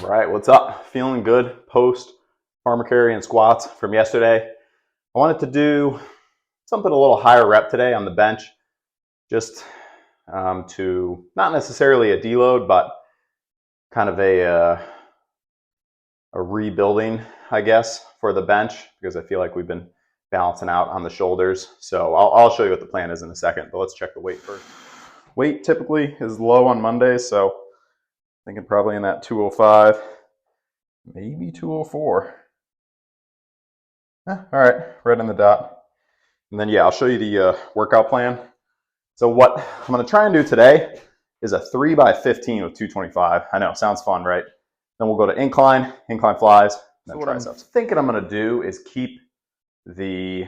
All right, what's up? Feeling good post farmer carry and squats from yesterday. I wanted to do something a little higher rep today on the bench, just to not necessarily a deload, but kind of a rebuilding, I guess, for the bench, because I feel like we've been balancing out on the shoulders. So I'll show you what the plan is in a second, but let's check the weight first. Weight typically is low on Mondays, so thinking probably in that 205. Maybe 204. All right, right on the dot. And then, yeah, I'll show you the workout plan. So what I'm going to try and do today is a 3x15 with 225. I know, sounds fun, right? Then we'll go to incline flies, and then triceps. I'm thinking I'm going to do is keep the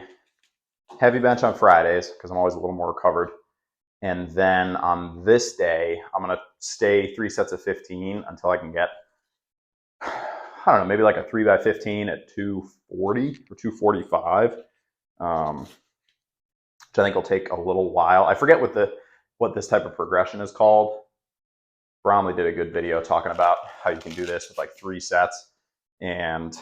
heavy bench on Fridays because I'm always a little more recovered. And then on this day, I'm going to stay 3 sets of 15 until I can get, I don't know, maybe like a 3x15 at 240 or 245, which I think will take a little while. I forget what this type of progression is called. Bromley did a good video talking about how you can do this with like 3 sets. And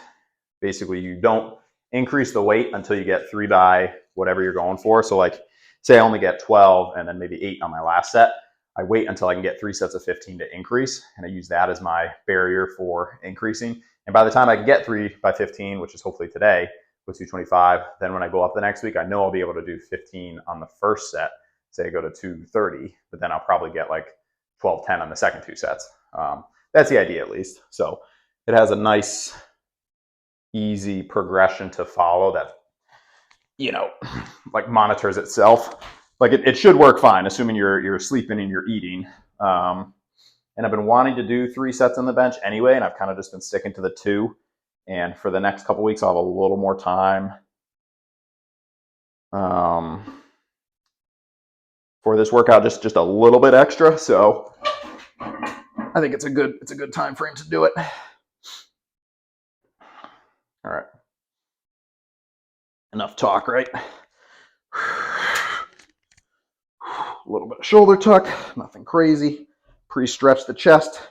basically you don't increase the weight until you get 3 by whatever you're going for. So like, say I only get 12 and then maybe 8 on my last set. I wait until I can get 3 sets of 15 to increase, and I use that as my barrier for increasing. And by the time I can get 3x15, which is hopefully today with 225, then when I go up the next week, I know I'll be able to do 15 on the first set. Say I go to 230, but then I'll probably get like 12-10 on the second 2 sets. That's the idea, at least. So it has a nice, easy progression to follow that, you know, like monitors itself. Like it should work fine, assuming you're sleeping and you're eating. And I've been wanting to do 3 sets on the bench anyway, and I've kind of just been sticking to the 2. And for the next couple weeks, I'll have a little more time for this workout, just a little bit extra. So I think it's a good time frame to do it. All right, enough talk, right? A little bit of shoulder tuck, nothing crazy. Pre-stretch the chest.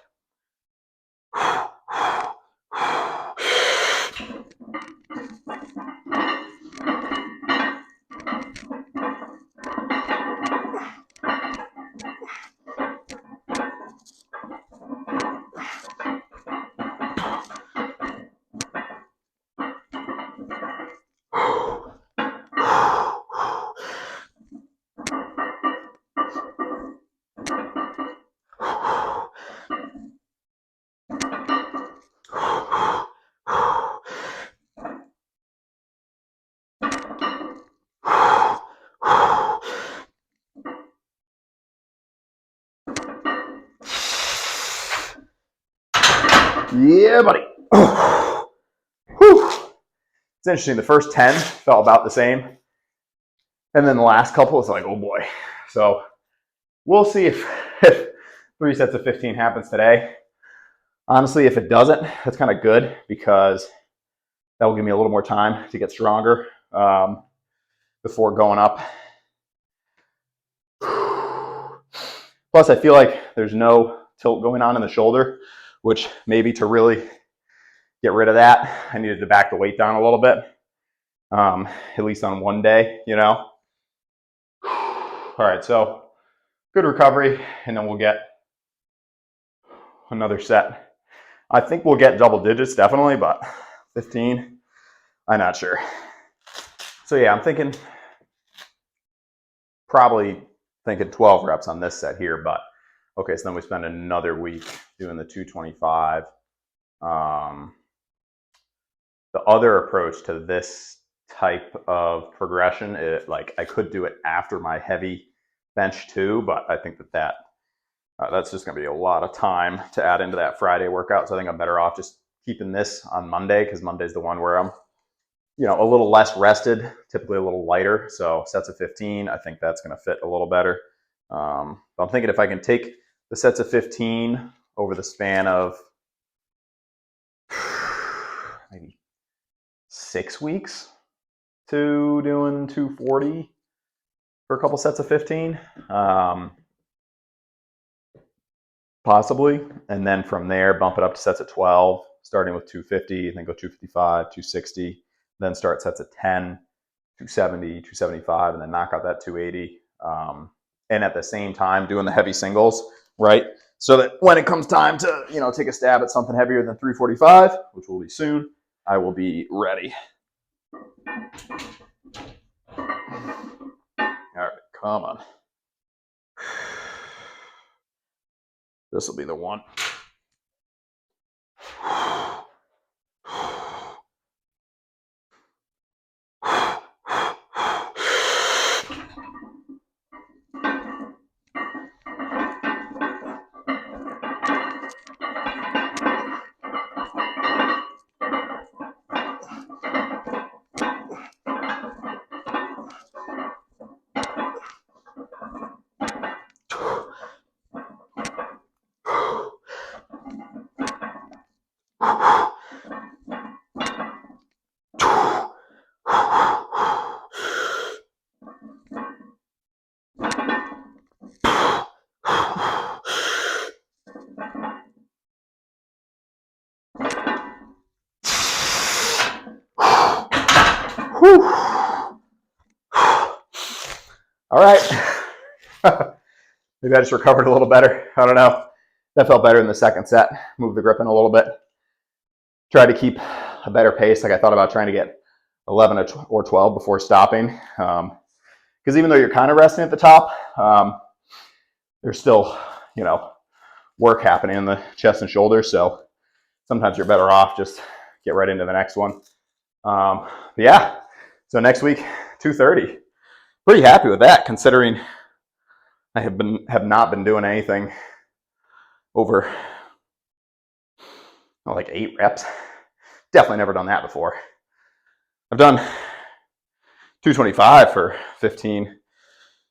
Yeah, buddy. Whew. It's interesting. The first 10 felt about the same. And then the last couple was like, oh boy. So we'll see if 3 sets of 15 happens today. Honestly, if it doesn't, that's kind of good because that will give me a little more time to get stronger before going up. Plus, I feel like there's no tilt going on in the shoulder, which maybe to really get rid of that, I needed to back the weight down a little bit, at least on one day, you know. All right, so good recovery, and then we'll get another set. I think we'll get double digits, definitely, but 15, I'm not sure. So yeah, I'm probably thinking 12 reps on this set here, but okay, so then we spend another week doing the 225. The other approach to this type of progression, like I could do it after my heavy bench too, but I think that's just gonna be a lot of time to add into that Friday workout. So I think I'm better off just keeping this on Monday, because Monday's the one where I'm, you know, a little less rested, typically a little lighter. So sets of 15, I think that's gonna fit a little better. I'm thinking if I can take the sets of 15 over the span of maybe 6 weeks to doing 240 for a couple sets of 15. possibly. And then from there, bump it up to sets of 12, starting with 250, and then go 255, 260, then start sets of 10, 270, 275, and then knock out that 280. And at the same time, doing the heavy singles, right? So that when it comes time to, take a stab at something heavier than 345, which will be soon, I will be ready. All right, come on. This will be the one. Whew. All right. Maybe I just recovered a little better. I don't know. That felt better in the second set. Moved the grip in a little bit. Tried to keep a better pace. Like I thought about trying to get 11 or 12 before stopping. Because even though you're kind of resting at the top, there's still, work happening in the chest and shoulders. So sometimes you're better off just get right into the next one. Yeah. So next week, 230. Pretty happy with that, considering I have not been doing anything over like 8 reps. Definitely never done that before. I've done 225 for 15,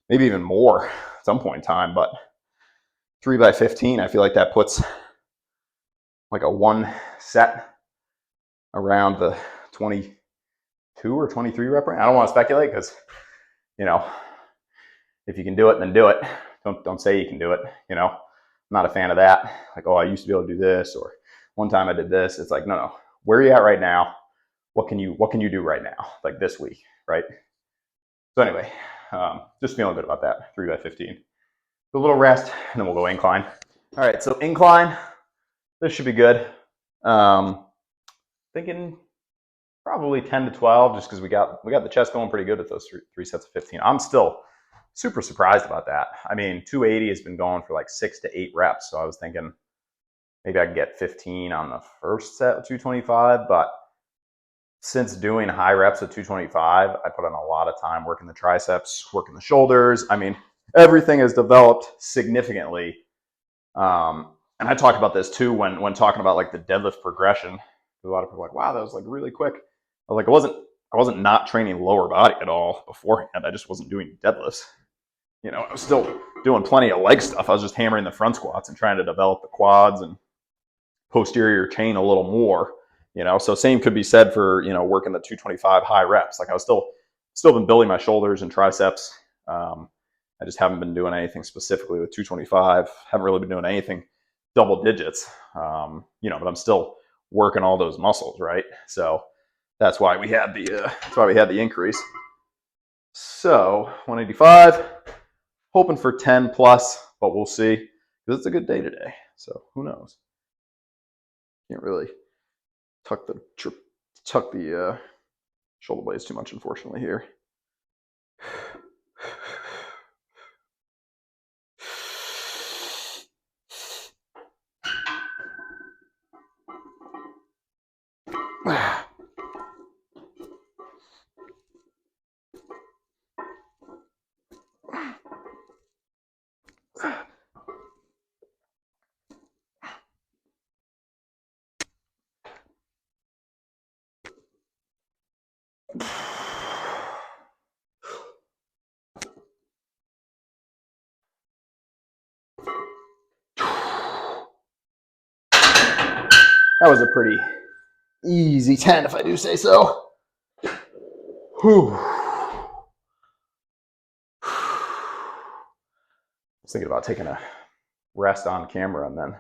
maybe even more at some point in time, but 3 by 15, I feel like that puts like a 1 set around the 22 or 23 rep range. I don't want to speculate because, if you can do it, then do it. Don't say you can do it. I'm not a fan of that. Like, oh, I used to be able to do this, or one time I did this. It's like, no. Where are you at right now? What can you do right now? Like this week, right? So anyway, just feeling good about that. 3 by 15. A little rest, and then we'll go incline. All right, so incline. This should be good. Thinking probably 10 to 12, just because we got the chest going pretty good with those three sets of 15. I'm still super surprised about that. I mean, 280 has been going for like 6 to 8 reps, so I was thinking maybe I could get 15 on the first set of 225, but since doing high reps at 225, I put in a lot of time working the triceps, working the shoulders. I mean, everything has developed significantly. And I talked about this too when talking about like the deadlift progression. A lot of people are like, wow, that was like really quick. I was like, I wasn't not training lower body at all beforehand. I just wasn't doing deadlifts. I was still doing plenty of leg stuff. I was just hammering the front squats and trying to develop the quads and posterior chain a little more. So same could be said for, working the 225 high reps. Like I was still been building my shoulders and triceps. I just haven't been doing anything specifically with 225. Haven't really been doing anything double digits. But I'm still working all those muscles, right? So that's why we had the increase. So 185, hoping for 10 plus, but we'll see. Because it's a good day today. So who knows? Can't really tuck the shoulder blades too much, unfortunately, here. That was a pretty easy 10, if I do say so. Whew. I was thinking about taking a rest on camera and then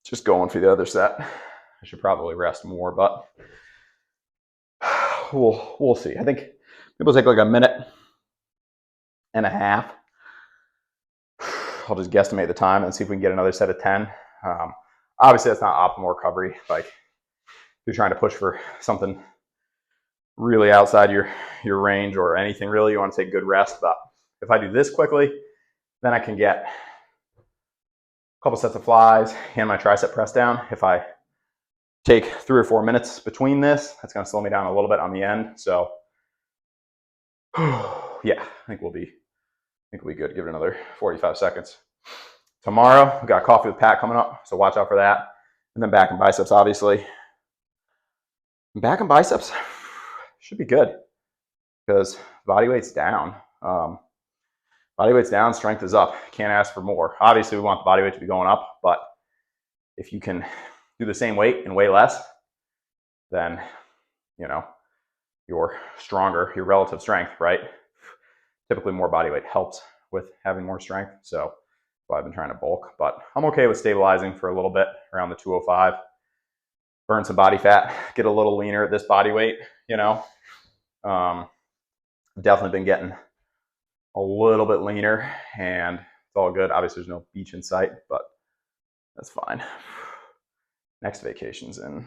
just going for the other set. I should probably rest more, but we'll see. I think people take like a minute and a half. I'll just guesstimate the time and see if we can get another set of 10. Obviously, that's not optimal recovery. Like if you're trying to push for something really outside your range or anything really, you want to take good rest. But if I do this quickly, then I can get a couple sets of flies and my tricep press down. If I take 3 or 4 minutes between this, that's going to slow me down a little bit on the end. So yeah, I think we'll be good. Give it another 45 seconds. Tomorrow, we've got coffee with Pat coming up, so watch out for that. And then back and biceps, obviously. Back and biceps should be good because body weight's down. Body weight's down, strength is up. Can't ask for more. Obviously, we want the body weight to be going up, but if you can do the same weight and weigh less, then, you know, you're stronger, your relative strength, right? Typically more body weight helps with having more strength. So I've been trying to bulk, but I'm okay with stabilizing for a little bit around the 205. Burn some body fat, get a little leaner at this body weight, you know. Definitely been getting a little bit leaner and it's all good. Obviously there's no beach in sight, but that's fine. Next vacation's in.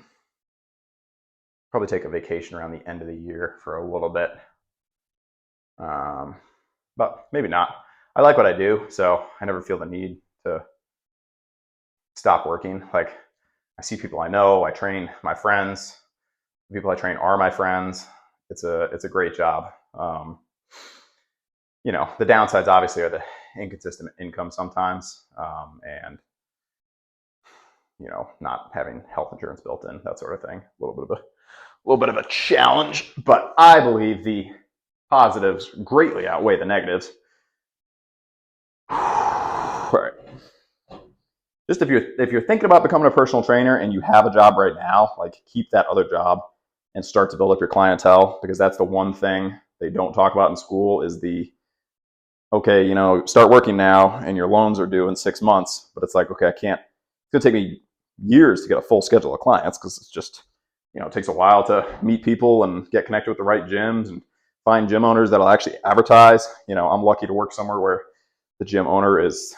Probably take a vacation around the end of the year for a little bit. But maybe not. I like what I do, so I never feel the need to stop working. Like I see people I know, I train my friends. The people I train are my friends. It's a great job. You know, the downsides obviously are the inconsistent income sometimes, and you know, not having health insurance built in, that sort of thing. A little bit of a challenge, but I believe the positives greatly outweigh the negatives. All right. Just if you're thinking about becoming a personal trainer and you have a job right now, like keep that other job and start to build up your clientele, because that's the one thing they don't talk about in school is okay, you know, start working now and your loans are due in 6 months, but it's like, okay, it's going to take me years to get a full schedule of clients because it's just, you know, it takes a while to meet people and get connected with the right gyms and find gym owners that'll actually advertise. You know, I'm lucky to work somewhere where the gym owner is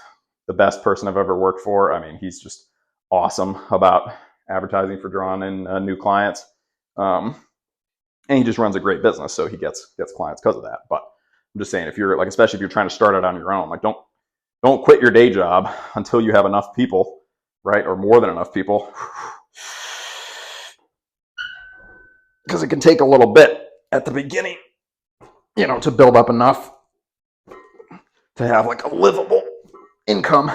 the best person I've ever worked for. I mean, he's just awesome about advertising for drawing in new clients. And he just runs a great business, so he gets clients because of that. But I'm just saying, if you're like, especially if you're trying to start it on your own, like don't quit your day job until you have enough people, right? Or more than enough people. Because it can take a little bit at the beginning, you know, to build up enough to have like a livable income.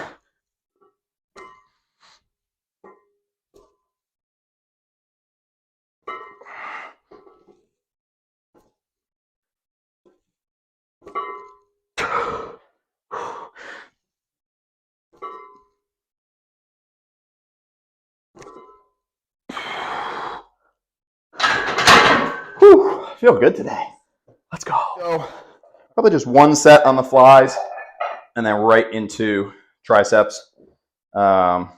Whew, I feel good today. Let's go. So probably just one set on the flies and then right into triceps. So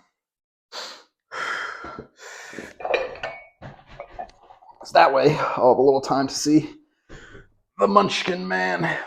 that way I'll have a little time to see the Munchkin Man.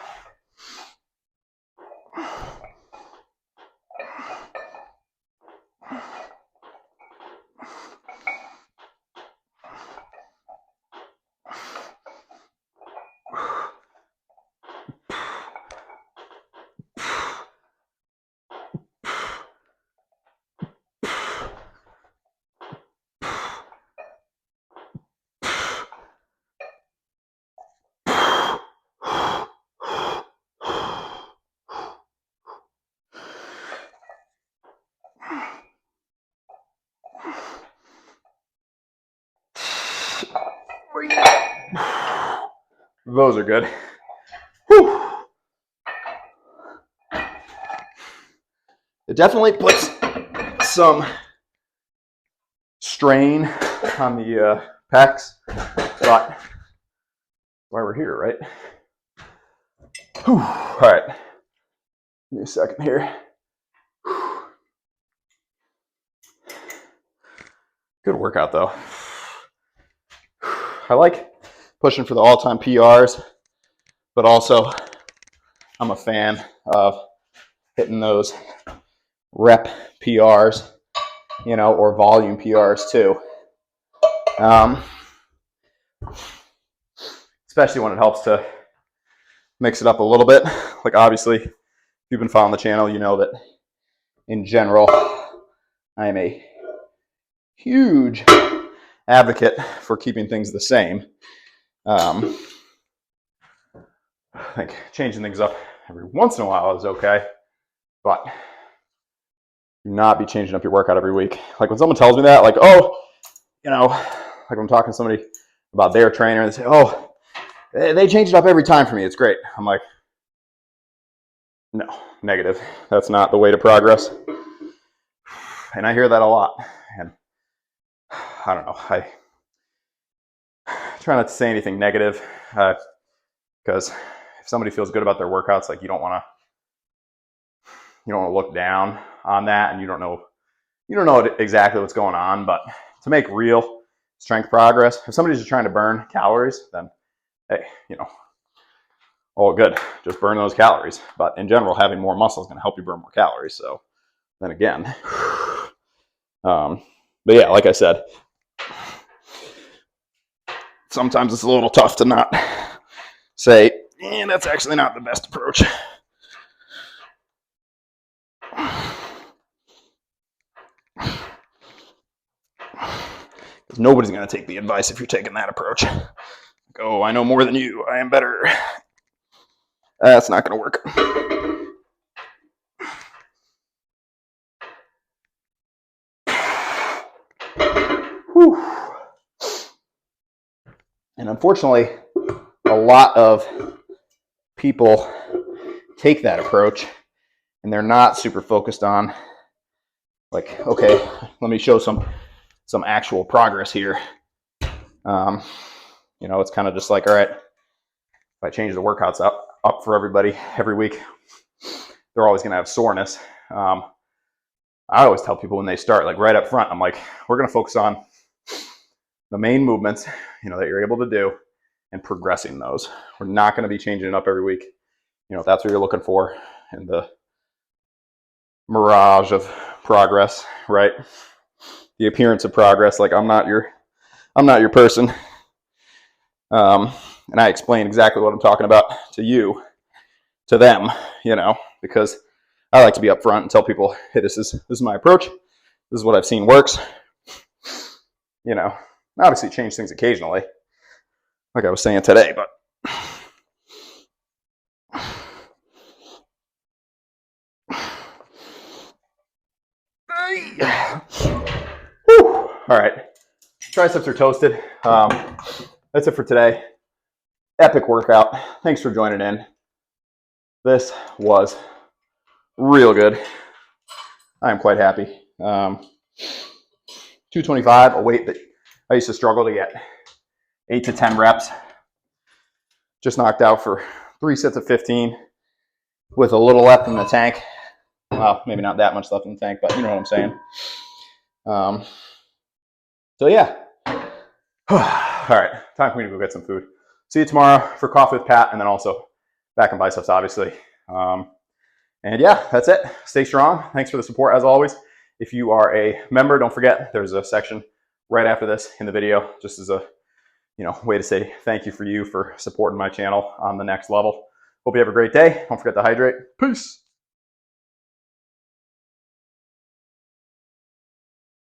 Those are good. Whew. It definitely puts some strain on the pecs, but that's why we're here, right? Whew. All right. Give me a second here. Good workout though. I like pushing for the all-time PRs, but also I'm a fan of hitting those rep PRs, you know, or volume PRs too. Especially when it helps to mix it up a little bit. Like obviously, if you've been following the channel, you know that in general, I am a huge advocate for keeping things the same. I think changing things up every once in a while is okay, but do not be changing up your workout every week. Like when someone tells me that, like, oh, you know, like when I'm talking to somebody about their trainer and they say, oh, they change it up every time for me, it's great. I'm like, no, negative. That's not the way to progress. And I hear that a lot. And I don't know, I try not to say anything negative because if somebody feels good about their workouts, like you don't want to look down on that, and you don't know exactly what's going on. But to make real strength progress, if somebody's just trying to burn calories, then hey, you know, all good, just burn those calories. But in general, having more muscle is going to help you burn more calories. So then again, but yeah, like I said, sometimes it's a little tough to not say, that's actually not the best approach. Because nobody's going to take the advice if you're taking that approach. Like, oh, I know more than you, I am better. That's not going to work. Whew. And unfortunately, a lot of people take that approach and they're not super focused on, like, okay, let me show some actual progress here. You know, it's kind of just like, all right, if I change the workouts up for everybody every week, they're always going to have soreness. I always tell people when they start, like right up front, I'm like, we're going to focus on the main movements, you know, that you're able to do and progressing those. We're not going to be changing it up every week. You know, if that's what you're looking for in the mirage of progress, right? The appearance of progress. Like I'm not your person. And I explain exactly what I'm talking about to you, to them, you know, because I like to be upfront and tell people, hey, this is my approach. This is what I've seen works. You know, obviously change things occasionally, like I was saying today, but whew. All right, triceps are toasted. That's it for today. Epic workout. Thanks for joining in. This was real good. I am quite happy. 225, a weight that I used to struggle to get 8 to 10 reps. Just knocked out for 3 sets of 15 with a little left in the tank. Well, maybe not that much left in the tank, but you know what I'm saying. So yeah. All right, time for me to go get some food. See you tomorrow for Coffee with Pat, and then also back and biceps, obviously. And yeah, that's it. Stay strong. Thanks for the support as always. If you are a member, don't forget there's a section right after this in the video, just as a way to say thank you for supporting my channel on the next level. Hope you have a great day. Don't forget to hydrate. Peace.